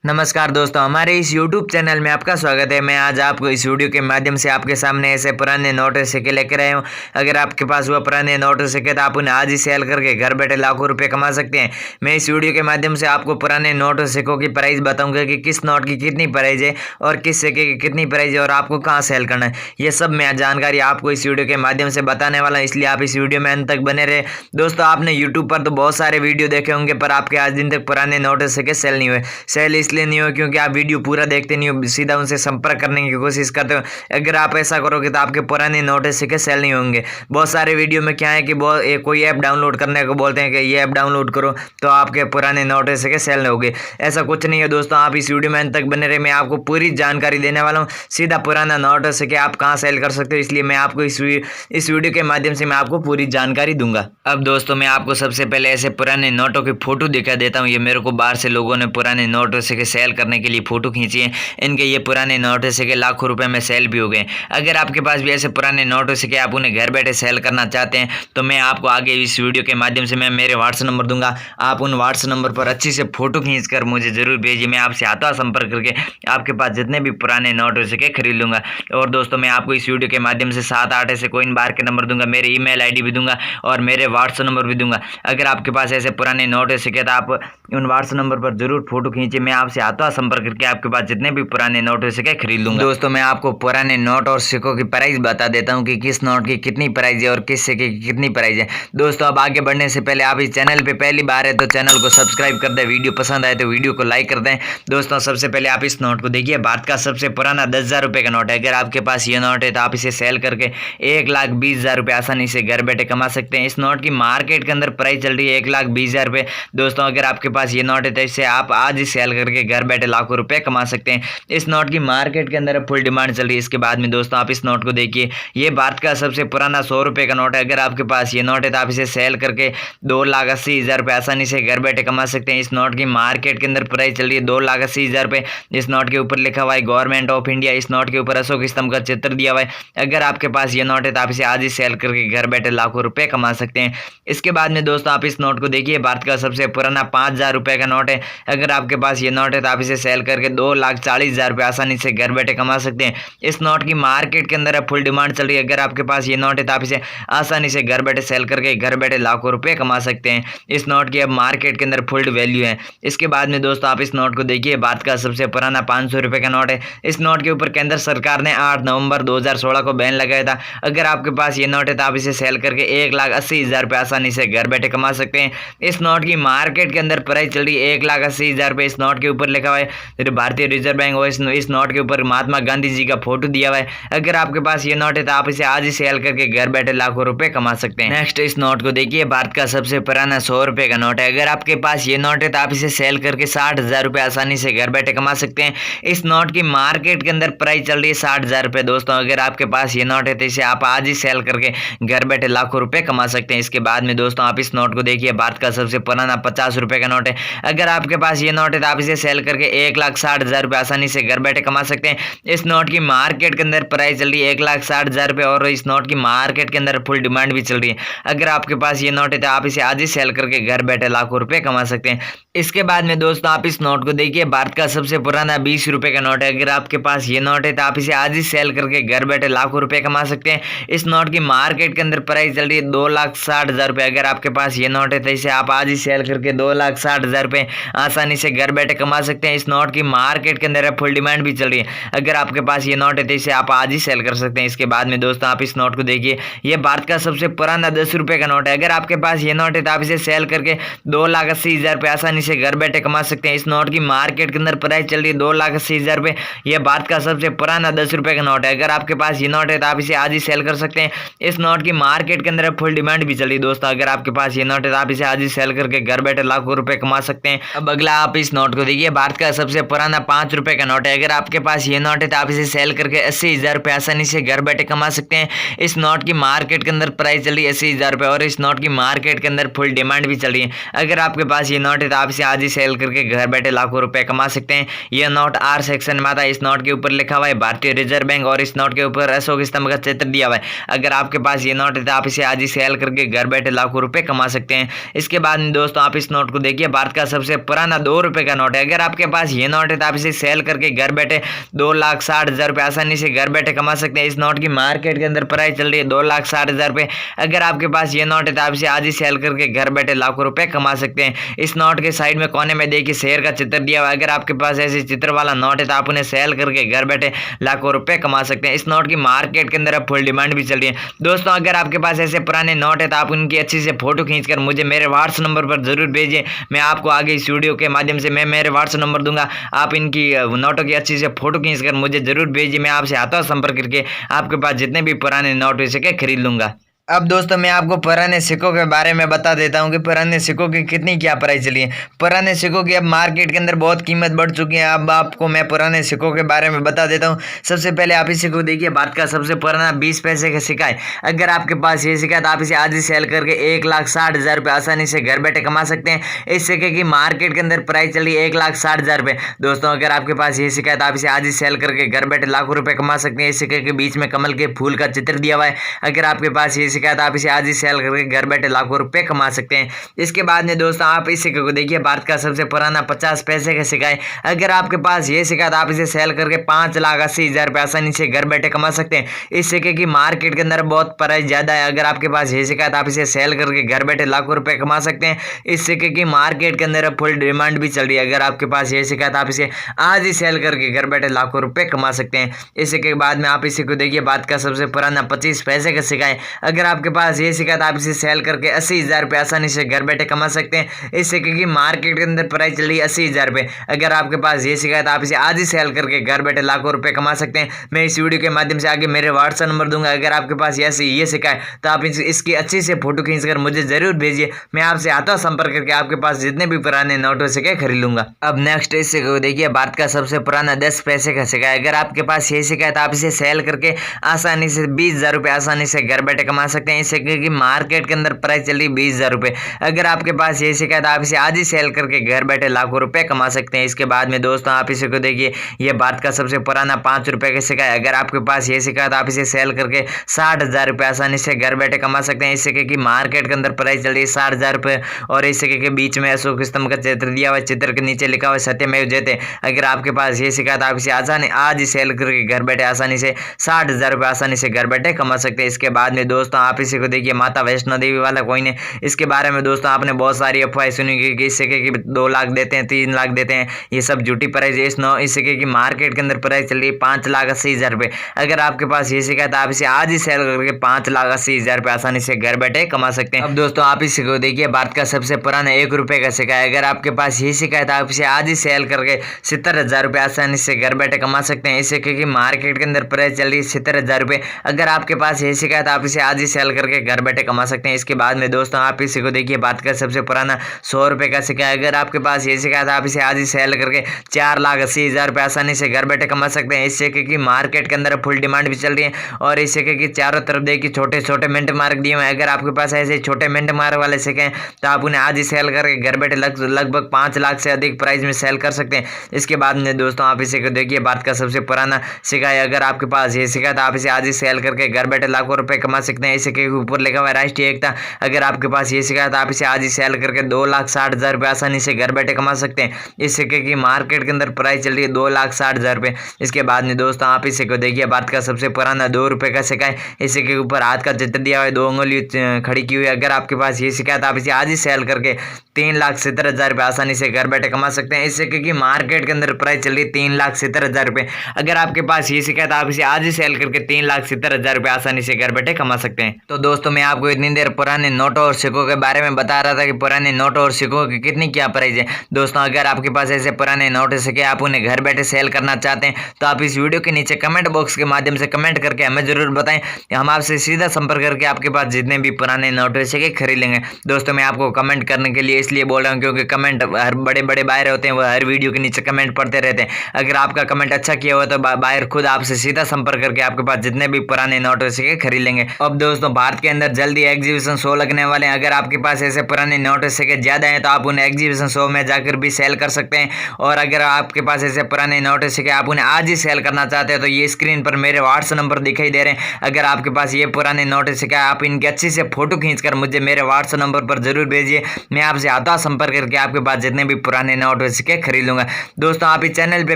नमस्कार दोस्तों, हमारे इस YouTube चैनल में आपका स्वागत है। मैं आज आपको इस वीडियो के माध्यम से आपके सामने ऐसे पुराने नोट और सिक्के लेकर आया हूँ। अगर आपके पास वह पुराने नोट और सिक्के तो आप उन्हें आज ही सेल करके घर बैठे लाखों रुपए कमा सकते हैं। मैं इस वीडियो के माध्यम से आपको पुराने नोट और सिक्कों की प्राइस बताऊंगा कि किस नोट की कितनी प्राइस है और किस सिक्के की कितनी प्राइस है और आपको कहाँ सेल करना है। ये सब मैं जानकारी आपको इस वीडियो के माध्यम से बताने वाला हूँ, इसलिए आप इस वीडियो में अंत तक बने रहे। दोस्तों, आपने यूट्यूब पर तो बहुत सारे वीडियो देखे होंगे, पर आपके आज दिन तक पुराने नोट और सिक्के सेल नहीं हुए। सेल इसलिए नहीं हुए क्योंकि वीडियो पूरा देखते नहीं हो, सीधा उनसे संपर्क करने की कोशिश करते हो। अगर आप ऐसा करोगे तो आपके पुराने नोट सिक्के सेल नहीं होंगे। बहुत सारे वीडियो में क्या है कि कोई ऐप डाउनलोड करने को बोलते हैं कि ये ऐप डाउनलोड करो तो आपके पुराने नोट सिक्के सेल नहीं होंगे। ऐसा कुछ नहीं है दोस्तों, आप इस वीडियो में अंत तक बने रहे। मैं आपको पूरी जानकारी देने वाला हूँ, सीधा पुराना नोट सिक्के आप कहाँ सेल कर सकते हो, इसलिए मैं आपको इस वीडियो के माध्यम से मैं आपको पूरी जानकारी दूंगा। अब दोस्तों, मैं आपको सबसे पहले ऐसे पुराने नोटों की फोटो दिखा देता हूँ। ये मेरे को बाहर से लोगों ने पुराने नोट सिक्के सेल करने के लिए फोटो खींची है। इनके ये पुराने नोट सिक्के लाखों रुपए में सेल भी हो गए। अगर आपके पास भी ऐसे पुराने नोट सिक्के आप उन्हें घर बैठे सेल करना चाहते हैं तो मैं आपको आगे इस वीडियो के माध्यम से मैं मेरे व्हाट्सएप नंबर दूंगा। आप उन व्हाट्सएप नंबर पर अच्छी से फोटो खींचकर मुझे जरूर भेजिए। मैं आपसे हाथों संपर्क करके आपके पास जितने भी पुराने नोट सिक्के खरीद लूंगा। और दोस्तों, मैं आपको इस वीडियो के माध्यम से 7-8 ऐसे कोइन बार के नंबर दूंगा, मेरे ईमेल आईडी भी दूंगा और मेरे व्हाट्सएप नंबर भी दूंगा। अगर आपके पास ऐसे पुराने नोट सिक्के तो आप उन व्हाट्सएप नंबर पर जरूर फोटो खींचिए। मैं आपसे हाथों संपर्क करके आपके पास जितने भी पुराने नोट और सिक्के खरीद लूंगा। दोस्तों, मैं आपको पुराने नोट और सिक्कों की प्राइस बता देता हूं कि किस नोट की कितनी प्राइस है और किस सिक्के की कितनी प्राइस है। दोस्तों, अब आगे बढ़ने से पहले आप इस चैनल पे पहली बार है तो चैनल को सब्सक्राइब कर दें, वीडियो पसंद आए तो वीडियो को लाइक कर दें। दोस्तों, सबसे पहले आप इस नोट को देखिए। भारत का सबसे पुराना 10,000 रुपये का नोट है। अगर आपके पास ये नोट है तो आप इसे सेल करके 1,20,000 रुपये आसानी से घर बैठे कमा सकते हैं। इस नोट की मार्केट के अंदर प्राइस चल रही है 1,20,000 रुपये। दोस्तों, अगर आपके पास ये नोट है तो इसे आप आज ही सेल करके घर बैठे लाखों रुपये कमा सकते हैं। इस नोट की मार्केट के अंदर फुल डिमांड चल रही है। इसके बाद में दोस्तों, आप इस नोट को देखिए। ये भारत का सबसे पुराना 100 रुपये का नोट है। अगर आपके पास ये नोट है तो आप इसे सेल करके 2,80,000 रुपये आसानी से घर बैठे कमा सकते हैं। इस नोट की मार्केट के अंदर प्राइस चल रही है 2,80,000 रुपये। इस नोट के ऊपर लिखा हुआ है गवर्नमेंट ऑफ इंडिया। इस नोट के ऊपर अशोक स्तंभ का चित्र दिया हुआ है। अगर आपके पास ये नोट है तो आप इसे आज ही सेल करके घर बैठे लाखों रुपये कमा सकते हैं। इसके बाद में दोस्तों, आप इस नोट को देखिए। भारत का सबसे पुराना 5,000 रुपये का नोट है। अगर आपके पास ये नोट है तो आप इसे सेल करके 2,40,000 रुपये आसानी से घर बैठे कमा सकते हैं। इस नोट की मार्केट के अंदर फुल डिमांड चल रही है। अगर आपके पास ये नोट है तो आप इसे आसानी से घर बैठे सेल करके घर बैठे लाखों रुपए कमा सकते हैं। इस नोट की अब मार्केट के अंदर फुल वैल्यू है। इसके बाद में दोस्तों, आप इस नोट को देखिए। भारत का सबसे पुराना 500 रुपये का नोट है। इस नोट के ऊपर केंद्र सरकार ने 8 नवंबर 2016 को बैन लगाया था। अगर आपके पास ये नोट है तो आप इसे सेल करके 1,80,000 रुपये आसानी से घर बैठे कमा सकते हैं। इस नोट की मार्केट के अंदर प्राइस चल रही है 1,80,000 रुपये। इस नोट के ऊपर लिखा हुआ है भारतीय रिजर्व बैंक और इस नोट के ऊपर महात्मा गांधी जी का फोटो दिया हुआ है। अगर आपके पास ये नोट है तो आप इसे आज ही सेल करके घर बैठे लाखों रुपए कमा सकते हैं। नेक्स्ट, इस नोट को देखिए। भारत का सबसे पुराना 100 रुपये का नोट है। अगर आपके पास ये नोट है तो आप इसे सेल करके 60,000 रुपये आसानी से घर बैठे कमा सकते हैं। इस नोट की मार्केट के अंदर प्राइस चल रही है 60,000 रुपये। दोस्तों, अगर आपके पास ये नोट है तो इसे आप आज ही सेल करके घर बैठे लाखों रुपए कमा सकते हैं। इसके बाद में दोस्तों, आप इस नोट को देखिए। भारत का सबसे पुराना 50 रुपये का नोट है। अगर आपके पास ये नोट है तो आप इसे सेल करके 1,60,000 रुपये आसानी से घर बैठे कमा सकते हैं। इस नोट की मार्केट के अंदर प्राइस चल रही है 1,60,000 रुपये और इस नोट की मार्केट के अंदर फुल डिमांड भी चल रही है। अगर आपके पास ये नोट है तो आप इसे आज ही सेल करके घर बैठे लाखों रुपए कमा सकते हैं। इसके बाद में दोस्तों, आप इस नोट को देखिए। भारत का सबसे पुराना 20 रुपये का नोट है। अगर आपके पास ये नोट है तो आप इसे आज ही सेल करके घर बैठे लाखों रुपए कमा सकते हैं। इस नोट की मार्केट के अंदर प्राइस चल रही है 2,60,000 रुपये। अगर आपके पास ये नोट है तो इसे आप आज ही सेल करके 2,60,000 रुपये आसानी से घर बैठे कमा सकते हैं। इस नोट की मार्केट के अंदर फुल डिमांड भी चल रही है। अगर आपके पास ये नोट है तो इसे आप आज ही सेल कर सकते हैं। इसके बाद में दोस्तों, आप इस नोट को देखिए। ये भारत का सबसे पुराना 10 रुपये का नोट है। अगर आपके पास ये नोट है तो आप इसे सेल करके 2,80,000 रुपये आसानी से घर बैठे कमा सकते हैं। इस नोट की मार्केट के अंदर प्राइस चल रही है 2,80,000 रुपये। यह भारत का सबसे पुराना 10 रुपये का नोट है। अगर आपके पास ये नोट है तो आप इसे आज ही सेल कर सकते हैं। इस नोट की मार्केट के अंदर फुल डिमांड भी चल रही है। दोस्तों, अगर आपके पास ये नोट है तो आप इसे आज ही सेल करके घर बैठे लाखों रुपए कमा सकते हैं। अब अगला, आप इस नोट को देखिए। भारत का सबसे पुराना 5 रुपये का नोट है। अगर आपके पास ये नोट है तो आप इसे सेल करके 80,000 रुपये आसानी से घर बैठे कमा सकते हैं। इस नोट की मार्केट के अंदर प्राइस चल रही है 80,000 रुपये और इस नोट की मार्केट के अंदर फुल डिमांड भी चल रही है। अगर आपके पास ये नोट है तो आप आप इसे आज ही सेल करके घर बैठे लाखों रुपए कमा सकते हैं। यह नोट आर सेक्शन में आता है। इस नोट के ऊपर लिखा हुआ है भारतीय रिजर्व बैंक और इस नोट के ऊपर अशोक स्तंभ का चित्र दिया हुआ है। अगर आपके पास ये नोट है तो आप इसे आज ही सेल करके घर बैठे लाखों रुपए कमा सकते हैं। इसके बाद में दोस्तों आप इस नोट को देखिए, भारत का सबसे पुराना 2 रुपए का नोट है। अगर आपके पास ये नोट है तो आप इसे सेल करके घर बैठे 2,60,000 रुपए आसानी से घर बैठे कमा सकते हैं। इस नोट की मार्केट के अंदर प्राइस चल रही है 2,60,000 रुपए। अगर आपके पास ये नोट है तो आप इसे आज ही सेल करके घर बैठे लाखों रुपए कमा सकते हैं। इस नोट के साइड में कोने में देखिए शेर का चित्र दिया हुआ है। अगर आपके पास ऐसे चित्र वाला नोट है तो आप उन्हें सेल करके घर बैठे लाखों रुपए कमा सकते हैं। इस नोट की मार्केट के अंदर अब फुल डिमांड भी चल रही है। दोस्तों अगर आपके पास ऐसे पुराने नोट है तो आप उनकी अच्छी से फोटो खींचकर मुझे मेरे व्हाट्सएप नंबर पर जरूर भेजिए। मैं आपको आगे इस वीडियो के माध्यम से मैं मेरे व्हाट्सएप नंबर दूंगा, आप इनकी नोटों की अच्छी से फोटो खींचकर मुझे जरूर भेजिए। मैं आपसे हाथों संपर्क करके आपके पास जितने भी पुराने नोट हो सके खरीद लूंगा। अब दोस्तों मैं आपको पुराने सिक्कों के बारे में बता देता हूं कि पुराने सिक्कों की कितनी क्या प्राइस चली है। पुराने सिक्कों की अब मार्केट के अंदर बहुत कीमत बढ़ चुकी है। अब आपको मैं पुराने सिक्कों के बारे में बता देता हूं। सबसे पहले आप इस सिक्को देखिए, भारत का सबसे पुराना 20 पैसे का सिक्का है। अगर आपके पास ये सिक्का है तो आप इसे आज ही सेल करके 1,60,000 रुपये आसानी से घर बैठे कमा सकते हैं। इस सिक्के की मार्केट के अंदर प्राइस चली है 1,60,000 रुपये। दोस्तों अगर आपके पास ये सिक्का है तो आप इसे आज ही सेल करके घर बैठे लाखों रुपये कमा सकते हैं। इस सिक्के के बीच में कमल के फूल का चित्र दिया हुआ है। अगर आपके पास ये सिक्का है तो आप इसे आज ही सेल करके घर बैठे लाखों रुपए कमा सकते हैं। इसके बाद में दोस्तों आप इस सिक्के को देखिए, भारत का सबसे पुराना 50 पैसे का सिक्का है। अगर आपके पास ये सिक्का है तो आप इसे सेल करके 5,80,000 रुपये आसानी से घर बैठे कमा सकते हैं। इस सिक्के की मार्केट के अंदर बहुत प्राइस ज्यादा है। अगर आपके पास ये सिक्का है तो आप इसे सेल करके घर बैठे लाखों रुपए कमा सकते हैं। इस सिक्के की मार्केट के अंदर फुल डिमांड भी चल रही है। अगर आपके पास ये सिक्का है तो आप इसे आज ही सेल करके घर बैठे लाखों रुपए कमा सकते हैं। इस सिक्के के बाद में आप इस सिक्के को देखिए, भारत का सबसे पुराना 25 पैसे का सिक्का है। अगर आपके पास ये सिक्का है तो आप इसे सेल करके 80,000 रुपये आसानी से घर बैठे कमा सकते हैं। इस सिक्के की मार्केट के अंदर प्राइस चल रही है 80,000 रुपये। अगर आपके पास ये सिक्का है तो आप इसे आज ही सेल करके घर बैठे लाखों रुपए कमा सकते हैं। मैं इस वीडियो के माध्यम से आगे मेरे व्हाट्सएप नंबर दूंगा। अगर आपके पास ये सिक्का है तो आप इसकी अच्छी से फोटो खींचकर मुझे जरूर भेजिए। मैं आपसे हाथों संपर्क करके आपके पास जितने भी पुराने नोट हो सके खरीद लूंगा। अब नेक्स्ट इस सिक्के को देखिए, भारत का सबसे पुराना 10 पैसे का सिक्का है। अगर आपके पास ये सिक्का है तो आप इसे सेल करके आसानी से 20,000 रुपये आसानी से घर बैठे कमा सकते हैं। इस सिक्के की मार्केट के अंदर प्राइस चल रही 20,000 रुपये। अगर आपके पास ये सिक्का है तो आप इसे आज ही सेल करके घर बैठे लाखों रुपए कमा सकते हैं। इसके बाद में दोस्तों आप इसे को देखिए, ये भारत का सबसे पुराना 5 रुपए का सिक्का है। अगर आपके पास ये सिक्का है तो आप इसे सेल करके 60,000 रुपये आसानी से घर बैठे कमा सकते हैं। इस सिक्के की मार्केट के अंदर प्राइस चल रही है 60,000 रुपये और इस सिक्के के बीच में अशोक स्तंभ का चित्र दिया हुआ, चित्र के नीचे लिखा हुआ सत्यमेव जयते। अगर आपके पास ये सिक्का है तो आप इसे आज ही सेल करके घर बैठे आसानी से 60,000 रुपये आसानी से घर बैठे कमा सकते हैं। इसके बाद में दोस्तों आप इसे को देखिए, माता वैष्णो देवी वाला कॉइन है। इसके बारे में दोस्तों आपने बहुत सारी अफवाहें सुनी कि इस सिक्के की 2 लाख देते हैं, 3 लाख देते हैं। ये सब झूठी प्राइस है। इस सिक्के की मार्केट के अंदर प्राइस चल रही है 5,80,000 रुपये। अगर आपके पास ये सिक्का है तो आप इसे आज ही सेल करके 5,80,000 रुपये आसानी से घर बैठे कमा सकते हैं। अब दोस्तों आप इस सिक्के को देखिए, भारत का सबसे पुराना 1 रुपये का सिक्का है। अगर आपके पास ये सिक्का है तो आप इसे आज ही सेल करके 70,000 रुपये आसानी से घर बैठे कमा सकते हैं। इस सिक्के की मार्केट के अंदर प्राइस चल रही है 70,000 रुपये। अगर आपके पास ये सिक्का है तो आप इसे आज ही सेल करके घर बैठे कमा सकते हैं। इसके बाद में दोस्तों आप इसी को देखिए, भारत का सबसे पुराना 100 रुपये का सिक्का है। अगर आपके पास ये सिक्का है तो आप इसे आज ही सेल करके 4,80,000 रुपये आसानी से घर बैठे कमा सकते हैं। इस सिक्के की मार्केट के अंदर फुल डिमांड भी चल रही है और इस सिक्के की चारों तरफ देखिए छोटे छोटे मिंट मार्क दिए हुए हैं। अगर आपके पास ऐसे छोटे मिंट मार्क वाले सिक्के हैं तो आप उन्हें आज ही सेल करके घर बैठे लगभग 5 लाख से अधिक प्राइस में सेल कर सकते हैं। इसके बाद में दोस्तों आप इसे को देखिए, भारत का सबसे पुराना सिक्का है। अगर आपके पास ये सिक्का है तो आप इसे आज ही सेल करके घर बैठे लाखों रुपए कमा सकते हैं। इस सिक्के के ऊपर लिखा हुआ है राष्ट्रीय एकता। अगर आपके पास ये सिक्का है तो आप इसे आज ही सेल करके 2,60,000 रुपये आसानी से घर बैठे कमा सकते हैं। इस सिक्के की मार्केट के अंदर प्राइस चल रही है 2,60,000 रुपये। इसके बाद में दोस्तों आप इस सिक्के को देखिए, भारत का सबसे पुराना 2 रुपये का सिक्का है। इस सिक्के के ऊपर हाथ का चित्र दिया हुआ है, 2 उंगली खड़ी की हुई है। अगर आपके पास ये सिक्का है तो आप इसे आज ही सेल करके 3,70,000 रुपये आसानी से घर बैठे कमा सकते हैं। इस सिक्के की मार्केट के अंदर प्राइस चल रही है 3,70,000 रुपये। अगर आपके पास ये सिक्का है तो आप इसे आज ही सेल करके 3,70,000 रुपये आसानी से घर बैठे कमा सकते हैं। तो दोस्तों मैं आपको इतनी देर पुराने नोटों और सिक्कों के बारे में बता रहा था कि पुराने नोटों और सिक्कों की कितनी क्या प्राइस है। दोस्तों अगर आपके पास ऐसे पुराने नोट सिक्के आप उन्हें घर बैठे सेल करना चाहते हैं तो आप इस वीडियो के नीचे कमेंट बॉक्स के माध्यम से कमेंट करके हमें जरूर बताएं। हम आपसे सीधा संपर्क करके आपके पास जितने भी पुराने नोट सिक्के खरीद लेंगे। दोस्तों मैं आपको कमेंट करने के लिए इसलिए बोल रहा हूँ क्योंकि कमेंट हर बड़े बड़े बायर होते हैं, वो हर वीडियो के नीचे कमेंट पढ़ते रहते हैं। अगर आपका कमेंट अच्छा किया हुआ तो बायर खुद आपसे सीधा संपर्क करके आपके पास जितने भी पुराने नोट हो सिक्के खरीद लेंगे। अब दोस्तों भारत के अंदर जल्दी एग्जीबिशन शो लगने वाले हैं। अगर आपके पास ऐसे पुराने नोट हो सिक्के ज्यादा हैं तो आप उन्हें एग्जीबिशन शो में जाकर भी सेल कर सकते हैं। और अगर आपके पास ऐसे पुराने नोट हो सिक्के आप उन्हें आज ही सेल करना चाहते हैं तो ये स्क्रीन पर मेरे व्हाट्सएप नंबर दिखाई दे रहे हैं। अगर आपके पास ये पुराने नोट हो सिक्के आप इनकी अच्छी से फोटो खींचकर मुझे मेरे व्हाट्सएप नंबर पर जरूर भेजिए। मैं आपसे आता संपर्क करके आपके पास जितने भी पुराने नोट हो सिक्के खरीद लूंगा। दोस्तों आप इस चैनल पे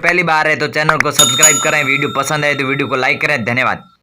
पहली बार है तो चैनल को सब्सक्राइब करें, वीडियो पसंद आए तो वीडियो को लाइक करें। धन्यवाद।